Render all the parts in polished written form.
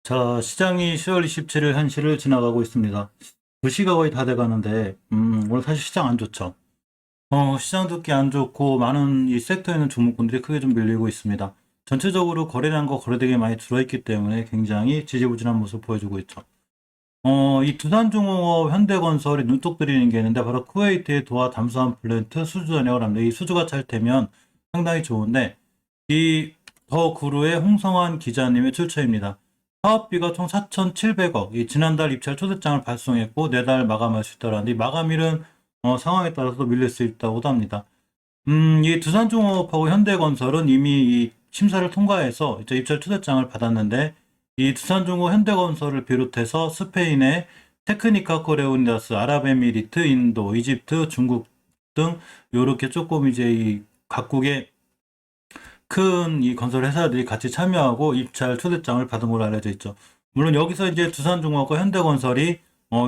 자, 시장이 10월 27일 1시를 지나가고 있습니다. 2시가 거의 다 돼가는데, 오늘 사실 시장 안 좋죠. 시장도 꽤 안 좋고, 많은 이 섹터에 있는 종목군들이 크게 좀 밀리고 있습니다. 전체적으로 거래량 거 거래되게 많이 들어있기 때문에 굉장히 지지부진한 모습 보여주고 있죠. 이 두산중공업, 현대건설이 눈독 들이는 게 있는데, 바로 쿠웨이트의 도하 담수함 플랜트 수주 전역을 합니다. 이 수주가 잘 되면 상당히 좋은데, 이 더 그루의 홍성환 기자님의 출처입니다. 사업비가 총 4,700억, 이 지난달 입찰 초대장을 발송했고 내달 마감할 수 있다라는데 이 마감일은 상황에 따라서 밀릴 수 있다고도 합니다. 이 두산중공업하고 현대건설은 이미 이 심사를 통과해서 이제 입찰 초대장을 받았는데 이 두산중공업, 현대건설을 비롯해서 스페인의 테크니카 코레우니다스, 아랍에미리트, 인도, 이집트, 중국 등 요렇게 조금 이제 이 각국의 큰 이 건설 회사들이 같이 참여하고 입찰 초대장을 받은 걸로 알려져 있죠. 물론 여기서 이제 두산중공업과 현대건설이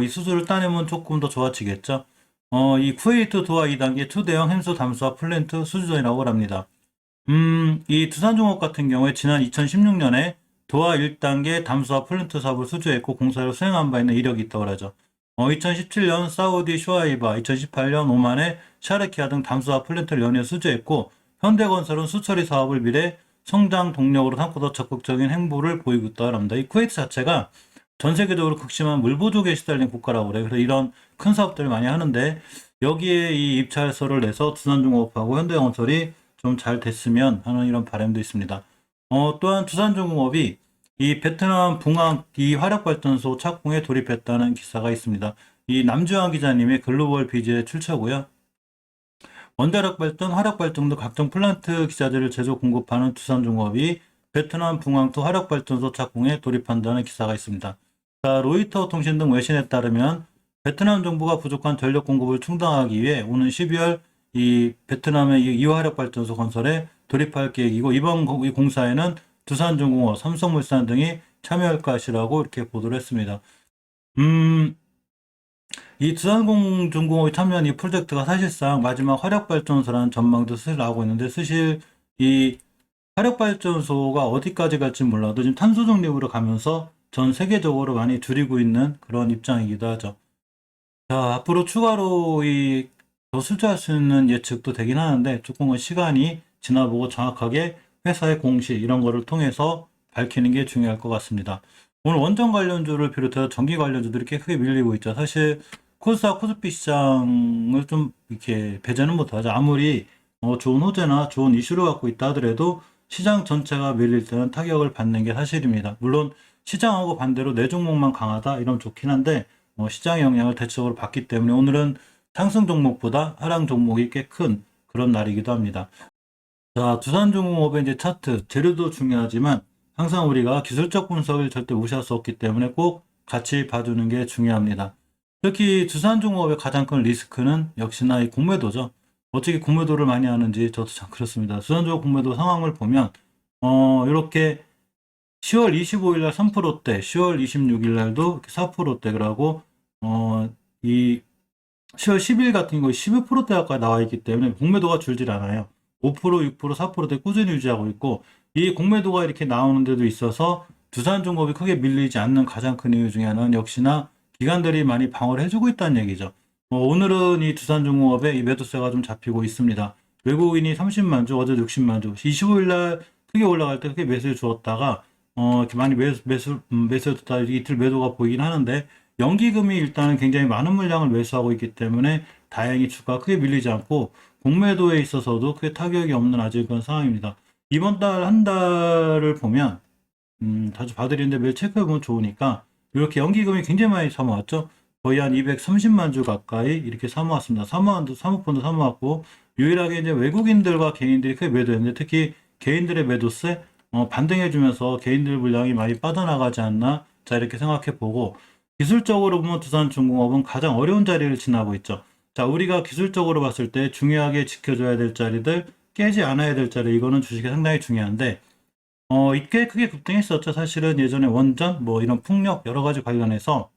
이 수주를 따내면 조금 더 좋아지겠죠. 이 쿠웨이트 도하 2단계 초대형 햄수 담수화 플랜트 수주전이라고 합니다. 이 두산중공업 같은 경우에 지난 2016년에 도하 1단계 담수화 플랜트 사업을 수주했고 공사를 수행한 바 있는 이력이 있다고 하죠. 2017년 사우디 슈아이바, 2018년 오만의 샤르키아 등 담수화 플랜트를 연이어 수주했고 현대건설은 수처리 사업을 미래 성장 동력으로 삼고 더 적극적인 행보를 보이고 있다고 합니다. 이 쿠웨이트 자체가 전 세계적으로 극심한 물 부족에 시달린 국가라고 그래요. 그래서 이런 큰 사업들을 많이 하는데 여기에 이 입찰서를 내서 두산중공업하고 현대건설이 좀 잘 됐으면 하는 이런 바람도 있습니다. 또한 두산중공업이 이 베트남 붕항 이 화력발전소 착공에 돌입했다는 기사가 있습니다. 이 남주환 기자님의 글로벌 비즈의 출처고요. 원자력 발전, 화력 발전 등 각종 플란트 기자재를 제조 공급하는 두산중공업이 베트남 붕항토 화력 발전소 착공에 돌입한다는 기사가 있습니다. 자, 로이터 통신 등 외신에 따르면 베트남 정부가 부족한 전력 공급을 충당하기 위해 오는 12월 이 베트남의 이 화력 발전소 건설에 돌입할 계획이고 이번 공사에는 두산중공업, 삼성물산 등이 참여할 것이라고 이렇게 보도를 했습니다. 이 두산중공업이 참여한 이 프로젝트가 사실상 마지막 화력발전소라는 전망도 사실 나오고 있는데 사실 이 화력발전소가 어디까지 갈지 몰라도 지금 탄소 중립으로 가면서 전 세계적으로 많이 줄이고 있는 그런 입장이기도 하죠. 자, 앞으로 추가로 더 출자할 수 있는 예측도 되긴 하는데 조금은 시간이 지나보고 정확하게 회사의 공시 이런 거를 통해서 밝히는 게 중요할 것 같습니다. 오늘 원전 관련주를 비롯해서 전기 관련주들이 꽤 크게 밀리고 있죠. 사실 코스닥 코스피 시장을 좀 이렇게 배제는 못하죠. 아무리 좋은 호재나 좋은 이슈를 갖고 있다 하더라도 시장 전체가 밀릴 때는 타격을 받는 게 사실입니다. 물론 시장하고 반대로 내 종목만 강하다 이러면 좋긴 한데 시장의 영향을 대체적으로 받기 때문에 오늘은 상승 종목보다 하락 종목이 꽤 큰 그런 날이기도 합니다. 자, 두산중공업의 이제 차트, 재료도 중요하지만 항상 우리가 기술적 분석을 절대 무시할 수 없기 때문에 꼭 같이 봐주는 게 중요합니다. 특히 두산중공업의 가장 큰 리스크는 역시나 이 공매도죠. 어떻게 공매도를 많이 하는지 저도 참 그렇습니다. 두산중공업 공매도 상황을 보면 이렇게 10월 25일 날 3%대, 10월 26일 날도 4%대 그러고 이 10월 10일 같은 거 12%대 가까이 나와 있기 때문에 공매도가 줄질 않아요. 5%, 6%, 4%대 꾸준히 유지하고 있고 이 공매도가 이렇게 나오는 데도 있어서 두산중공업이 크게 밀리지 않는 가장 큰 이유 중에 하나는 역시나 기관들이 많이 방어를 해주고 있다는 얘기죠. 오늘은 이 두산중공업에 이 매도세가 좀 잡히고 있습니다. 외국인이 30만 주, 어제 60만 주, 25일 날 크게 올라갈 때 크게 매수해 주었다가 이렇게 많이 매수했다 이틀 매도가 보이긴 하는데 연기금이 일단은 굉장히 많은 물량을 매수하고 있기 때문에 다행히 주가가 크게 밀리지 않고 공매도에 있어서도 크게 타격이 없는 아직 그런 상황입니다. 이번 달 한 달을 보면 자주 봐드리는데 매일 체크해보면 좋으니까 이렇게 연기금이 굉장히 많이 사모았죠. 거의 한 230만 주 가까이 이렇게 사모았습니다. 사모펀드 사모았고 유일하게 이제 외국인들과 개인들이 크게 매도했는데 특히 개인들의 매도세 반등해주면서 개인들 물량이 많이 빠져나가지 않나 자 이렇게 생각해보고 기술적으로 보면 두산중공업은 가장 어려운 자리를 지나고 있죠. 자, 우리가 기술적으로 봤을 때 중요하게 지켜줘야 될 자리들, 깨지 않아야 될 자리, 이거는 주식이 상당히 중요한데, 꽤 크게 급등했었죠. 사실은 예전에 원전, 이런 풍력, 여러 가지 관련해서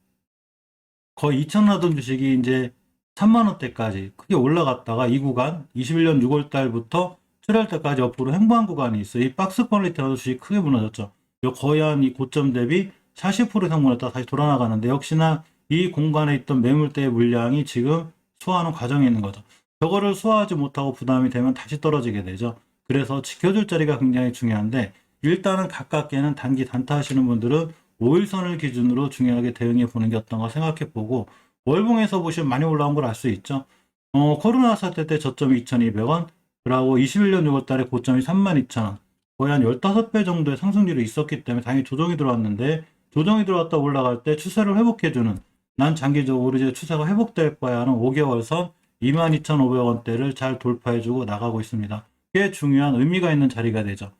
거의 2천 하던 주식이 이제 3만 원대까지 크게 올라갔다가 이 구간, 21년 6월 달부터 7월 달까지 옆으로 횡보한 구간이 있어요. 이 박스 퀄리티라도 주식 크게 무너졌죠. 거의 한 이 고점 대비 40% 이상 몰았다가 다시 돌아나가는데 역시나 이 공간에 있던 매물대의 물량이 지금 소화하는 과정에 있는 거죠. 저거를 소화하지 못하고 부담이 되면 다시 떨어지게 되죠. 그래서 지켜줄 자리가 굉장히 중요한데 일단은 가깝게는 단기 단타 하시는 분들은 5일선을 기준으로 중요하게 대응해 보는 게 어떤가 생각해 보고 월봉에서 보시면 많이 올라온 걸 알 수 있죠. 코로나 사태 때 저점이 2,200원, 그리고 21년 6월 달에 고점이 32,000원. 거의 한 15배 정도의 상승률이 있었기 때문에 당연히 조정이 들어왔는데 조정이 들어왔다 올라갈 때 추세를 회복해주는 난 장기적으로 이제 추세가 회복될 거야 하는 5개월선 22,500원대를 잘 돌파해주고 나가고 있습니다. 꽤 중요한 의미가 있는 자리가 되죠.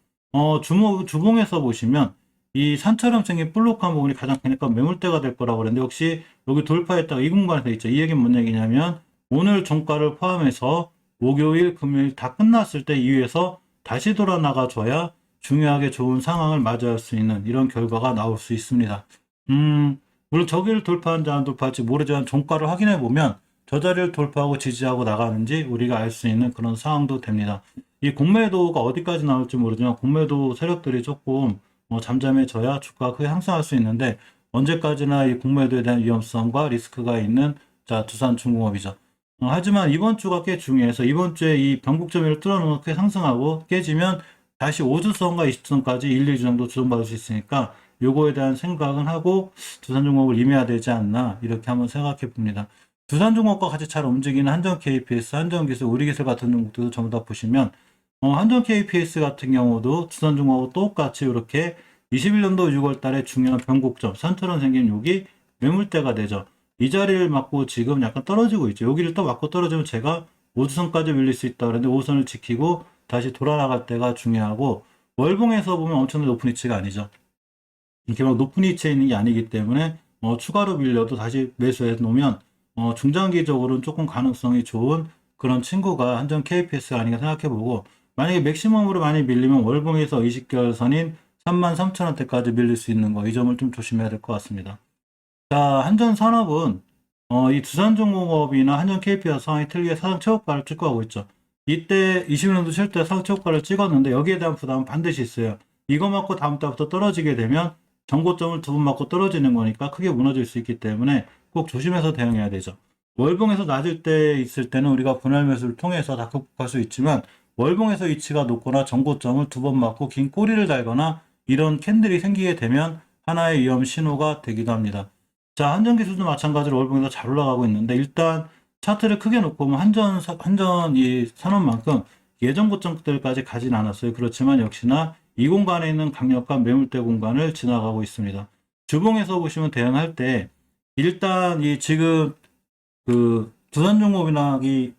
주봉에서 보시면 이 산처럼 생긴 볼록한 부분이 가장 크니까 매물대가 될 거라고 그랬는데 역시 여기 돌파했다가 이 공간에서 있죠. 이 얘기는 뭔 얘기냐면 오늘 종가를 포함해서 목요일, 금요일 다 끝났을 때 이후에서 다시 돌아 나가줘야 중요하게 좋은 상황을 맞이할 수 있는 이런 결과가 나올 수 있습니다. 물론 저기를 돌파한지 안 돌파할지 모르지만 종가를 확인해 보면 저 자리를 돌파하고 지지하고 나가는지 우리가 알 수 있는 그런 상황도 됩니다. 이 공매도가 어디까지 나올지 모르지만 공매도 세력들이 조금 잠잠해져야 주가가 크게 상승할 수 있는데 언제까지나 이 공매도에 대한 위험성과 리스크가 있는 자 두산중공업이죠. 하지만 이번 주가 꽤 중요해서 이번 주에 이 변곡점을 뚫어놓으면 크게 상승하고 깨지면 다시 5주선과 20주선까지 1, 2주 정도 조정받을 수 있으니까 요거에 대한 생각은 하고 두산중공업을 임해야 되지 않나 이렇게 한번 생각해 봅니다. 두산중공업과 같이 잘 움직이는 한전 KPS, 한전기술, 우리기술 같은 종목들도 전부 다 보시면 한전 KPS 같은 경우도 두산중공업과 똑같이 이렇게 21년도 6월 달에 중요한 변곡점, 산처럼 생긴 여기 매물대가 되죠. 이 자리를 맞고 지금 약간 떨어지고 있죠. 여기를 또 맞고 떨어지면 제가 5주선까지 밀릴 수 있다 그랬는데 5선을 지키고 다시 돌아나갈 때가 중요하고 월봉에서 보면 엄청난 높은 위치가 아니죠. 이렇게 막 높은 위치에 있는 게 아니기 때문에 추가로 밀려도 다시 매수해 놓으면 중장기적으로는 조금 가능성이 좋은 그런 친구가 한전 KPS가 아닌가 생각해보고 만약에 맥시멈으로 많이 밀리면 월봉에서 20개월선인 33,000원대까지 밀릴 수 있는 거 이 점을 좀 조심해야 될 것 같습니다. 자, 한전산업은 이 두산중공업이나 한전 KP와 상황이 틀리게 사상 최고가를 찍고 하고 있죠. 이때 21년도 칠 때 사상 최고가를 찍었는데 여기에 대한 부담은 반드시 있어요. 이거 맞고 다음 달부터 떨어지게 되면 정고점을 두 번 맞고 떨어지는 거니까 크게 무너질 수 있기 때문에 꼭 조심해서 대응해야 되죠. 월봉에서 낮을 때 있을 때는 우리가 분할 매수를 통해서 다 극복할 수 있지만 월봉에서 위치가 높거나 정고점을 두 번 맞고 긴 꼬리를 달거나 이런 캔들이 생기게 되면 하나의 위험 신호가 되기도 합니다. 자, 한전기술도 마찬가지로 월봉에서 잘 올라가고 있는데 일단 차트를 크게 놓고 보면 한전 이 산업만큼 예전 고점대까지 가진 않았어요. 그렇지만 역시나 이 공간에 있는 강력한 매물대 공간을 지나가고 있습니다. 주봉에서 보시면 대응할 때 일단 이 지금 그 두산중공업이나 이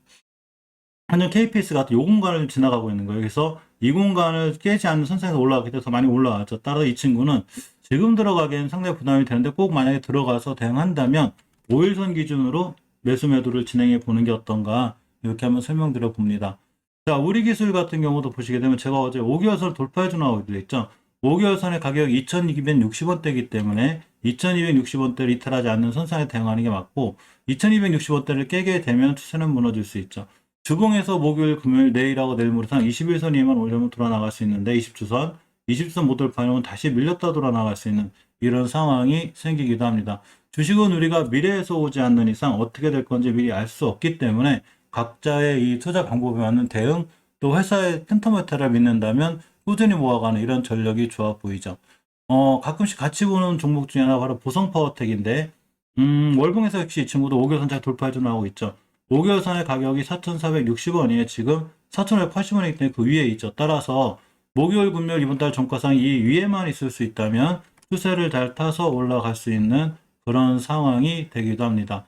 한전 KPS 같은 요 공간을 지나가고 있는 거예요. 그래서 이 공간을 깨지 않는 선상에서 올라가게 돼서 많이 올라왔죠. 따라서 이 친구는 지금 들어가기에는 상당히 부담이 되는데 꼭 만약에 들어가서 대응한다면 5일선 기준으로 매수 매도를 진행해 보는 게 어떤가 이렇게 한번 설명드려 봅니다. 자, 우리기술 같은 경우도 보시게 되면 제가 어제 5개월선을 돌파해 주라고 했죠. 5개월선의 가격이 2,260원대이기 때문에 2,260원대를 이탈하지 않는 선상에 대응하는 게 맞고 2,260원대를 깨게 되면 추세는 무너질 수 있죠. 주봉에서 목요일, 금요일, 내일하고 내일 모레상 21선 이에만 올려면 돌아나갈 수 있는데 20주선 못 돌파하면 다시 밀렸다 돌아나갈 수 있는 이런 상황이 생기기도 합니다. 주식은 우리가 미래에서 오지 않는 이상 어떻게 될 건지 미리 알 수 없기 때문에 각자의 이 투자 방법에 맞는 대응 또 회사의 펜터메타를 믿는다면 꾸준히 모아가는 이런 전력이 좋아 보이죠. 가끔씩 같이 보는 종목 중에 하나 바로 보성파워텍인데 월봉에서 역시 이 친구도 5개월선 잘 돌파해줘 나오고 있죠. 5개월선의 가격이 4,460원이에요. 지금 4,580원이기 때문에 그 위에 있죠. 따라서 목요일, 금요일 이번 달 종가상 이 위에만 있을 수 있다면 추세를 잘 타서 올라갈 수 있는 그런 상황이 되기도 합니다.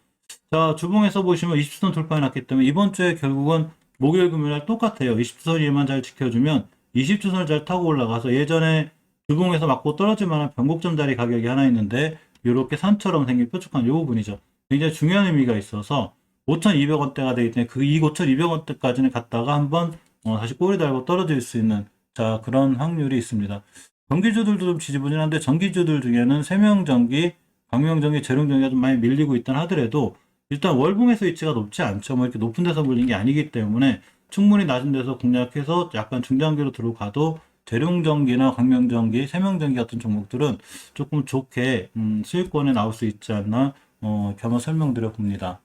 자, 주봉에서 보시면 20주선 돌파해놨기 때문에 이번 주에 결국은 목요일, 금요일 똑같아요. 20주선 위에만 잘 지켜주면 20주선을 잘 타고 올라가서 예전에 주봉에서 맞고 떨어질 만한 변곡점 자리 가격이 하나 있는데 이렇게 산처럼 생긴 뾰족한 이 부분이죠. 굉장히 중요한 의미가 있어서 5,200원대가 되기 때문에 그 5,200원대까지는 갔다가 한번 다시 꼬리 달고 떨어질 수 있는 자 그런 확률이 있습니다. 전기주들도 좀 지지부진한데 전기주들 중에는 세명전기, 광명전기, 재룡전기가 좀 많이 밀리고 있다 하더라도 일단 월봉에서 위치가 높지 않죠. 뭐 이렇게 높은 데서 물린 게 아니기 때문에 충분히 낮은 데서 공략해서 약간 중장기로 들어가도 대룡전기나 광명전기, 세명전기 같은 종목들은 조금 좋게 수익권에 나올 수 있지 않나 겸허 설명드려 봅니다.